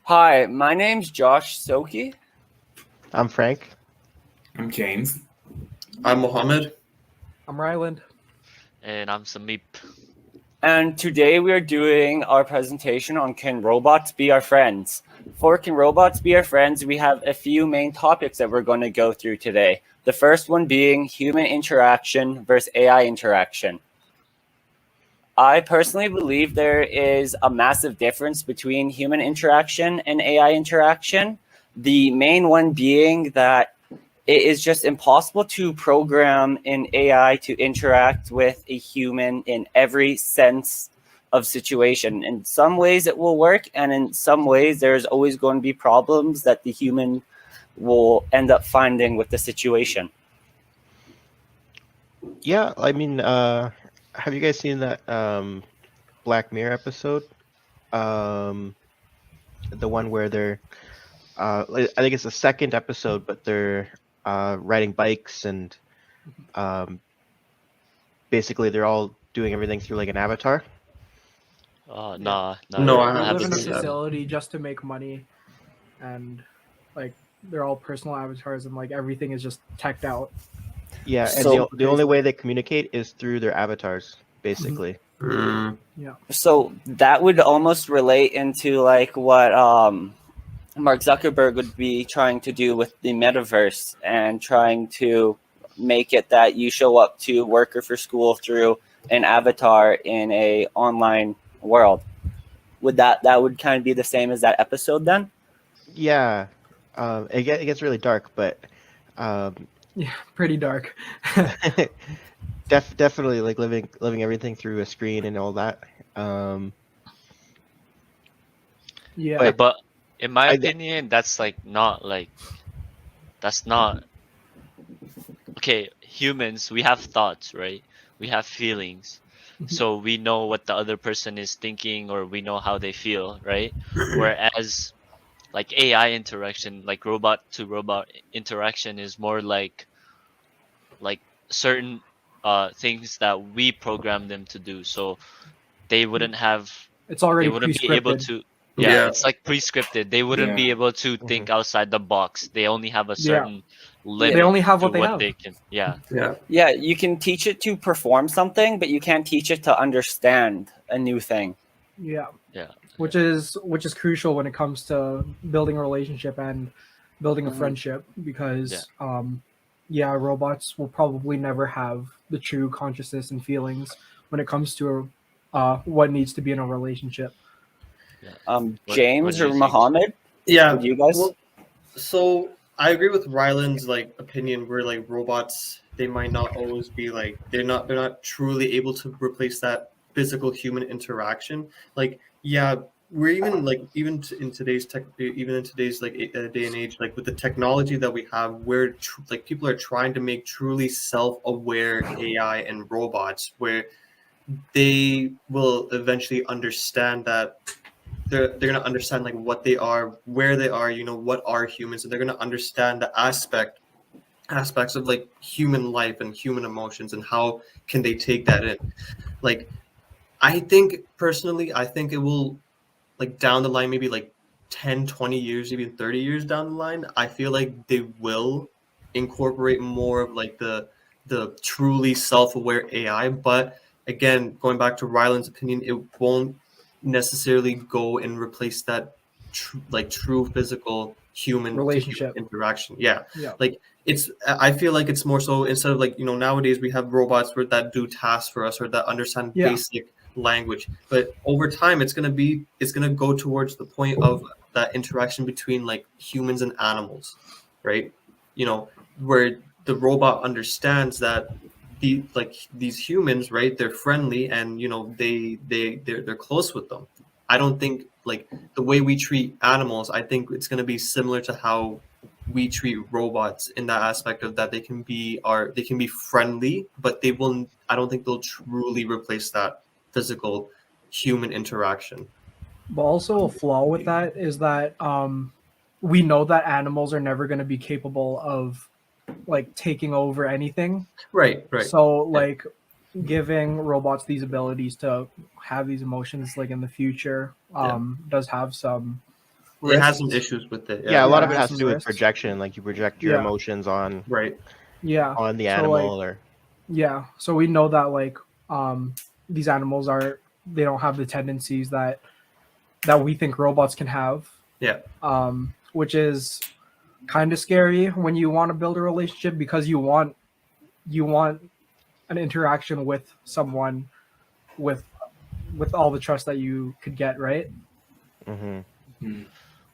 Hi, my name's Josh Soki, I'm Frank. I'm James. I'm Mohammed. I'm Ryland. And I'm Samip. and today we are doing our presentation on Can Robots Be Our Friends? For Can Robots Be Our Friends, we have a few main topics that we're going to go through today. The first one being human interaction versus AI interaction. I personally believe there is a massive difference between human interaction and AI interaction. The main one being that it is just impossible to program an AI to interact with a human in every sense of situation. In some ways it will work, and in some ways there's always going to be problems that the human will end up finding with the situation. Yeah, I mean, have you guys seen that Black Mirror episode? The one where they're, I think it's the second episode, but they're riding bikes and basically they're all doing everything through like an avatar. Nah, No, I They live haven't in a seen that. facility just to make money, and like they're all personal avatars, and like everything is just teched out. Yeah, and So- the only way they communicate is through their avatars, basically. Mm, So that would almost relate into like what Mark Zuckerberg would be trying to do with the metaverse and trying to make it that you show up to work or for school through an avatar in a online world. Would that would kind of be the same as that episode then? Yeah, it gets really dark, but Yeah, pretty dark. definitely like living everything through a screen and all that. Yeah, but in my I- opinion, that's not okay. Humans, we have thoughts, right? We have feelings, so we know what the other person is thinking, or we know how they feel, right? Whereas, like AI interaction, like robot to robot interaction, is more like certain things that we program them to do. So they wouldn't have it's already they wouldn't be able pre-scripted. to Yeah. it's like pre-scripted. They wouldn't be Yeah. able to think outside the box. They only have a certain limit. They only have to what they have. can yeah Yeah, you can teach it to perform something, but you can't teach it to understand a new thing. Yeah, Yeah. which is crucial when it comes to building a relationship and building a Mhm. friendship, because robots will probably never have the true consciousness and feelings when it comes to what needs to be in a relationship. What James do you or think? Mohammed? yeah. Would you guys? Well, so I agree with Ryland's like opinion where like robots they might not always be like they're not truly able to replace that physical human interaction. Like yeah, we're even like in today's tech even in today's like day and age like with the technology that we have where like people are trying to make truly self-aware AI and robots where they will eventually understand that they're going to understand like what they are, where they are, what are humans, and they're going to understand the aspects of like human life and human emotions and how can they take that in. Like I think personally, I think it will like down the line, maybe like 10, 20 years, even 30 years down the line, I feel like they will incorporate more of like the truly self-aware AI. But again, going back to Ryland's opinion, it won't necessarily go and replace that true physical human to Relationship. human interaction. Yeah. Yeah. Like I feel like it's more so instead of like, nowadays we have robots that do tasks for us or that understand Yeah. basic language, but over time it's going to go towards the point of that interaction between like humans and animals, right? Where the robot understands that these humans, right, they're friendly and they're close with them. I don't think like the way we treat animals, I think it's going to be similar to how we treat robots in that aspect of that they can be friendly, but I don't think they'll truly replace that physical human interaction. But also a flaw with that is that we know that animals are never going to be capable of like taking over anything. Right. So like giving robots these abilities to have these emotions like in the future does have some it has some risks. issues with it. Yeah, a lot Yeah, of it it has has to do with risks. projection. Like you project your Yeah. emotions on Right. Yeah. the So, animal, like, or yeah. So we know that like these animals they don't have the tendencies that we think robots can have. Yeah. Which is kind of scary when you want to build a relationship because you want an interaction with someone with all the trust that you could get, right? Mm.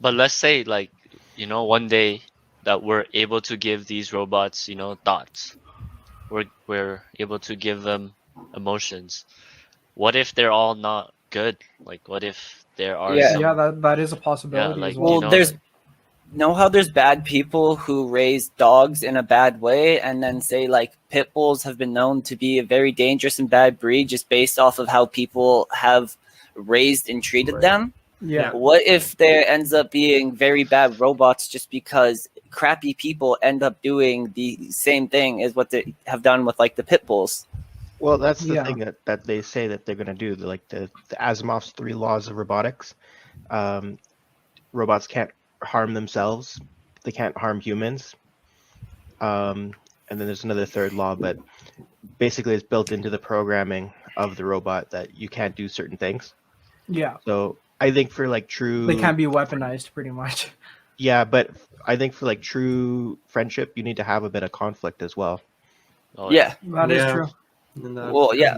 But let's say like, one day that we're able to give these robots, thoughts. We're able to give them emotions. What if they're all not good? Like what if there are Yeah. Yeah, some that is a possibility like as well. Well, there's like, know how there's bad people who raise dogs in a bad way and then say like pit bulls have been known to be a very dangerous and bad breed just based off of how people have raised and treated Right. them. Yeah. What if there ends up being very bad robots just because crappy people end up doing the same thing as what they have done with like the pit bulls? well, that's the Yeah. thing that they say that they're going to do. Like the Asimov's 3 laws of robotics. Robots can't harm themselves. They can't harm humans. And then there's another third law, but basically it's built into the programming of the robot that you can't do certain things. Yeah. So I think for like true, They can be weaponized pretty much. yeah, but I think for like true friendship, you need to have a bit of conflict as well. oh Yeah. That is Yeah. true. And, Well, yeah.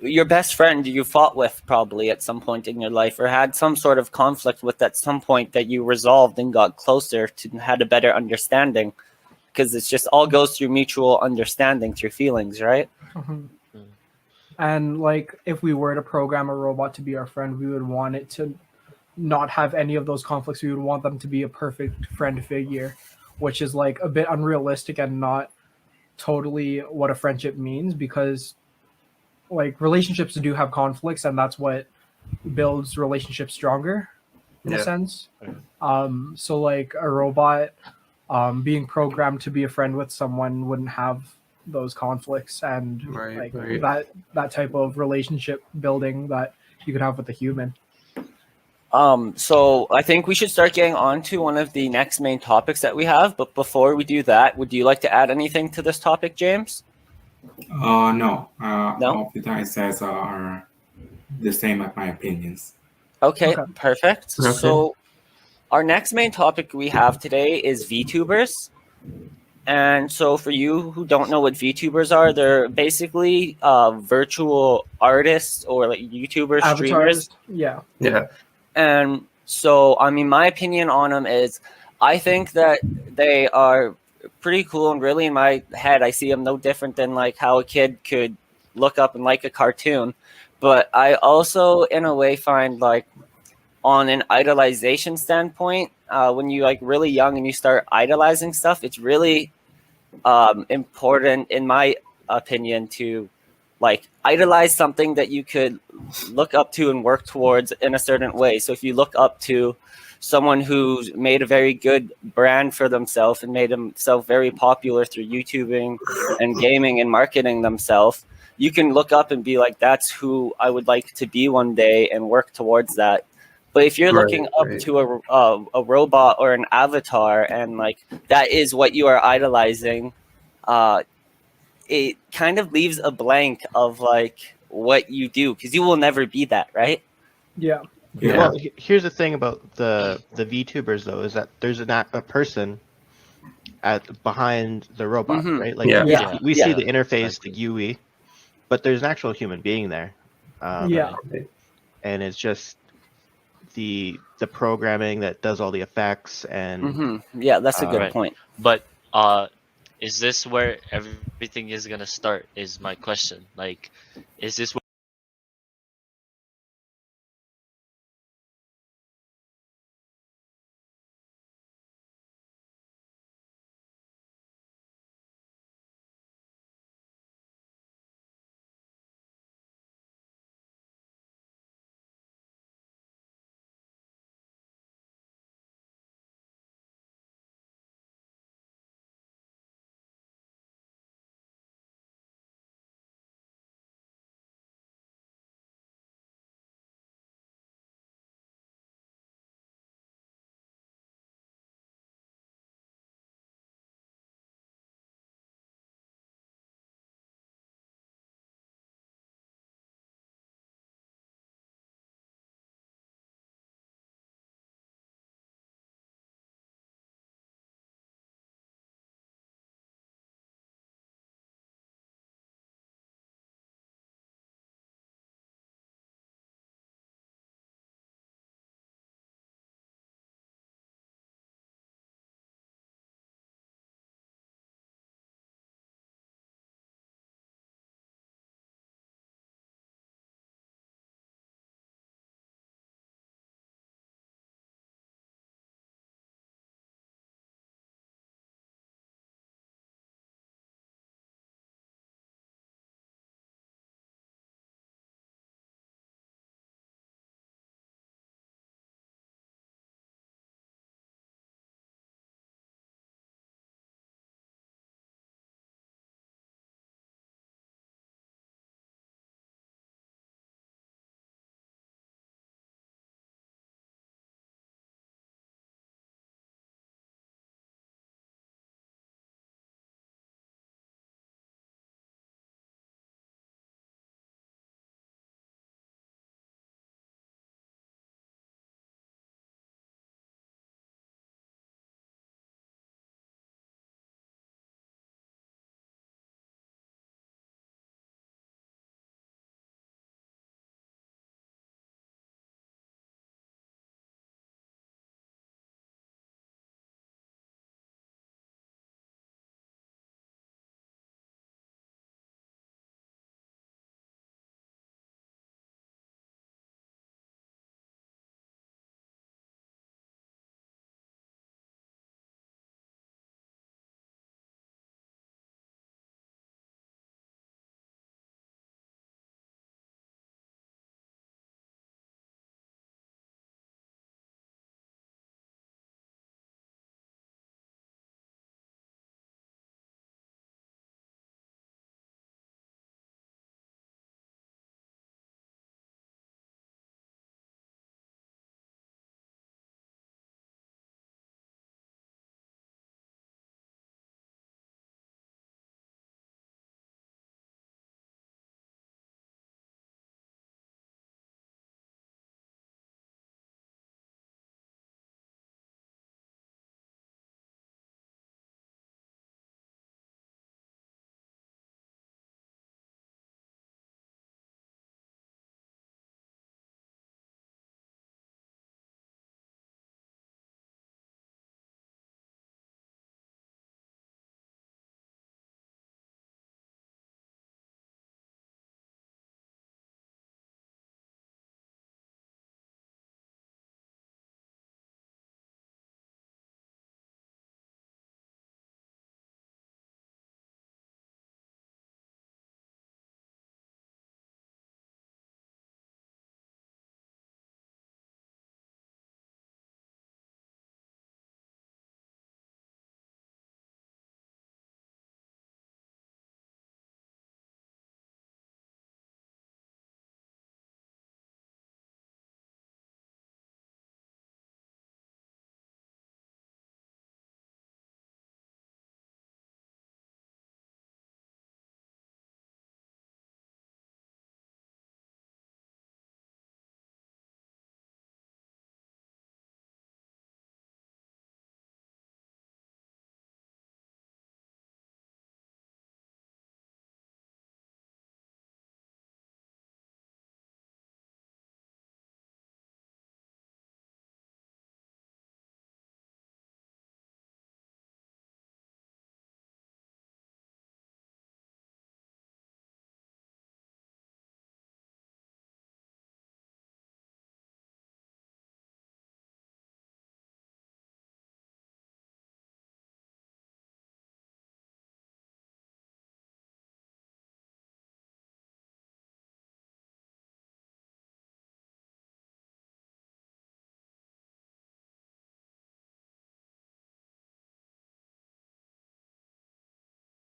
Your best friend you fought with probably at some point in your life or had some sort of conflict with at some point that you resolved and got closer to had a better understanding. Because it's just all goes through mutual understanding through feelings, right? Mhm. Mm. And like if we were to program a robot to be our friend, we would want it to not have any of those conflicts. We would want them to be a perfect friend figure, which is like a bit unrealistic and not totally what a friendship means because like relationships do have conflicts and that's what builds relationships stronger in a Yeah. sense. Yeah. So like a robot being programmed to be a friend with someone wouldn't have those conflicts and Right, like right. that type of relationship building that you could have with a human. So I think we should start getting on to one of the next main topics that we have. But before we do that, would you like to add anything to this topic, James? No. No? All of the that it says are the same as my opinions. Okay, Okay. perfect. Okay. So our next main topic we have today is VTubers. And so for you who don't know what VTubers are, they're basically virtual artists or like YouTubers, streamers. Avatars, yeah. Yeah. And so, I mean, my opinion on them is I think that they are pretty cool. And really, in my head, I see them no different than like how a kid could look up and like a cartoon. But I also, in a way, find like on an idolization standpoint, when you like really young and you start idolizing stuff, it's really important, in my opinion, to like idolize something that you could look up to and work towards in a certain way. So if you look up to someone who's made a very good brand for themselves and made himself very popular through YouTubing and gaming and marketing themselves, you can look up and be like, that's who I would like to be one day and work towards that. But if you're Right, looking up right. to a robot or an avatar and like that is what you are idolizing, it kind of leaves a blank of like what you do because you will never be that, right? Yeah. Yeah. Well, here's the thing about the VTubers though, is that there's a person behind the robot, Mhm. right? Like Yeah. Yeah. we Yeah. see the interface, Exactly. the GUI, but there's an actual human being there. Yeah. And it's just the programming that does all the effects and Yeah, that's a good Right. point. But is this where everything is gonna start? Is my question. Like, is this